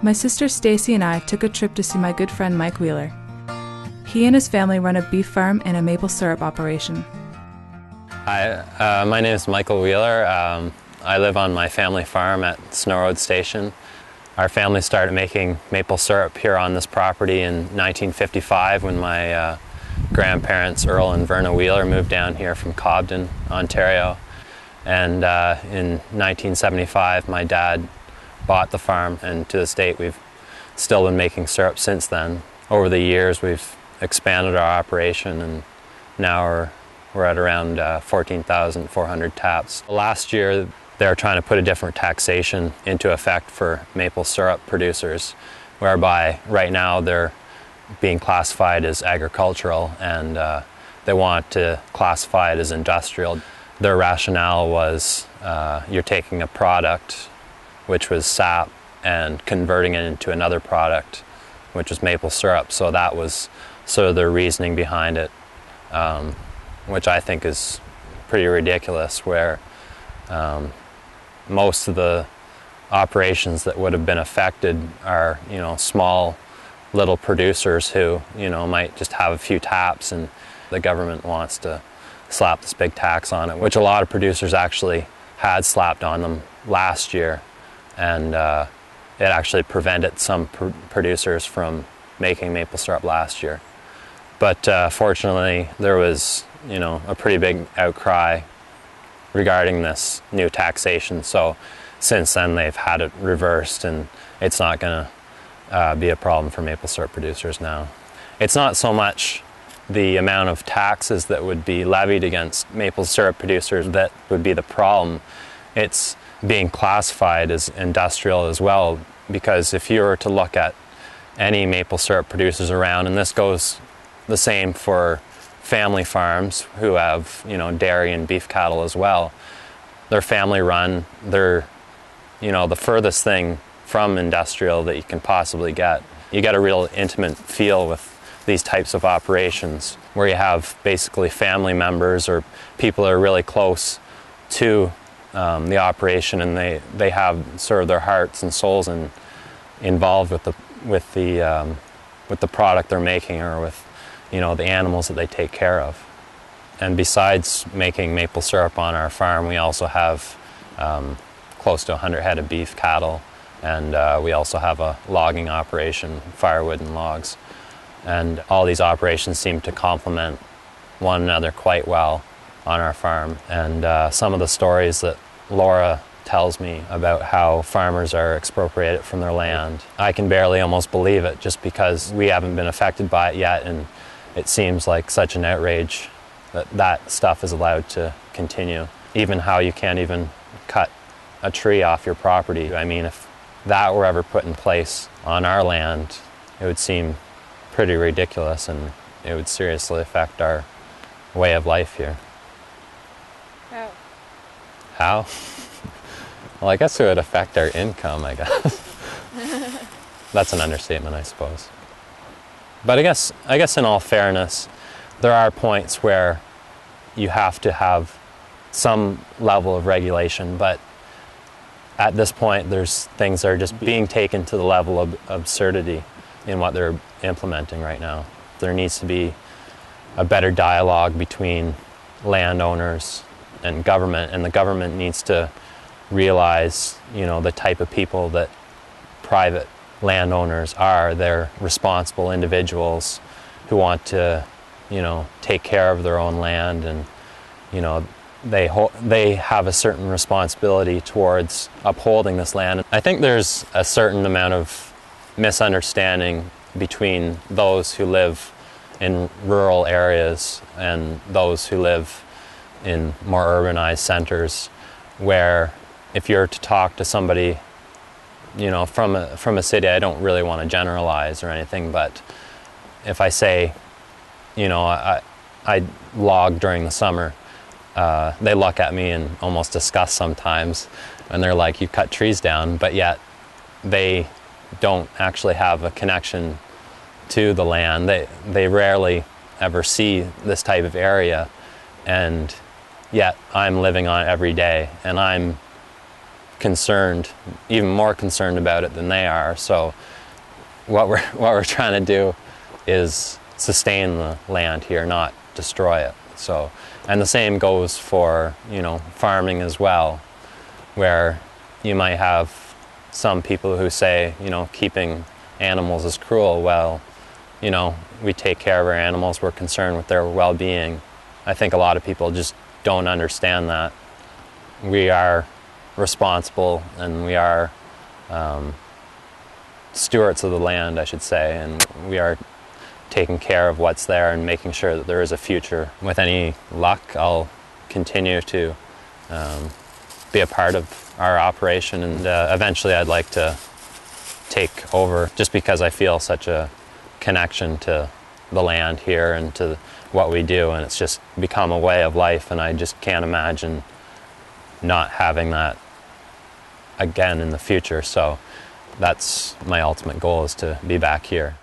My sister Stacy and I took a trip to see my good friend Mike Wheeler. He and his family run a beef farm and a maple syrup operation. Hi, my name is Michael Wheeler. I live on my family farm at Snow Road Station. Our family started making maple syrup here on this property in 1955 when my grandparents, Earl and Verna Wheeler, moved down here from Cobden, Ontario. And in 1975, my dad bought the farm, and to this date we've still been making syrup since then. Over the years we've expanded our operation, and now we're at around 14,400 taps. Last year they were trying to put a different taxation into effect for maple syrup producers, whereby right now they're being classified as agricultural, and they want to classify it as industrial. Their rationale was you're taking a product, which was sap, and converting it into another product, which was maple syrup. So that was sort of their reasoning behind it, which I think is pretty ridiculous, where most of the operations that would have been affected are, small little producers who, might just have a few taps, and the government wants to slap this big tax on it, which a lot of producers actually had slapped on them last year, and it actually prevented some producers from making maple syrup last year. But fortunately, there was, a pretty big outcry regarding this new taxation. So since then, they've had it reversed, and it's not going to be a problem for maple syrup producers now. It's not so much the amount of taxes that would be levied against maple syrup producers that would be the problem. It's being classified as industrial as well, because if you were to look at any maple syrup producers around, and this goes the same for family farms who have, dairy and beef cattle as well, they're family run, they're, the furthest thing from industrial that you can possibly get. You get a real intimate feel with these types of operations, where you have basically family members or people that are really close to the operation, and they have sort of their hearts and souls involved with the product they're making, or with the animals that they take care of. And besides making maple syrup on our farm, we also have close to 100 head of beef cattle, and we also have a logging operation, firewood and logs. And all these operations seem to complement one another quite well on our farm. And some of the stories that Laura tells me about how farmers are expropriated from their land, I can barely almost believe it, just because we haven't been affected by it yet, and it seems like such an outrage that stuff is allowed to continue. Even how you can't even cut a tree off your property. I mean, if that were ever put in place on our land, it would seem pretty ridiculous, and it would seriously affect our way of life here. How? How? Well, I guess it would affect our income, I guess. That's an understatement, I suppose. But I guess in all fairness, there are points where you have to have some level of regulation, but at this point there's things that are just being taken to the level of absurdity in what they're implementing right now. There needs to be a better dialogue between landowners and the government needs to realize, the type of people that private landowners are. They're responsible individuals who want to, take care of their own land, and, they have a certain responsibility towards upholding this land. I think there's a certain amount of misunderstanding between those who live in rural areas and those who live in more urbanized centers, where if you're to talk to somebody, from a city, I don't really want to generalize or anything, but if I say, I log during the summer, they look at me and almost disgust sometimes, and they're like, you cut trees down, but yet they don't actually have a connection to the land. They rarely ever see this type of area, and yet I'm living on it every day, and I'm concerned, even more concerned about it than they are. So what we're trying to do is sustain the land here, not destroy it. So, and the same goes for, you know, farming as well, where you might have some people who say, you know, keeping animals is cruel. Well, you know, we take care of our animals, we're concerned with their well-being. I think a lot of people just don't understand that. We are responsible and we are stewards of the land, I should say, and we are taking care of what's there and making sure that there is a future. With any luck, I'll continue to be a part of our operation, and eventually I'd like to take over, just because I feel such a connection to the land here and to what we do, and it's just become a way of life, and I just can't imagine not having that again in the future. So that's my ultimate goal, is to be back here.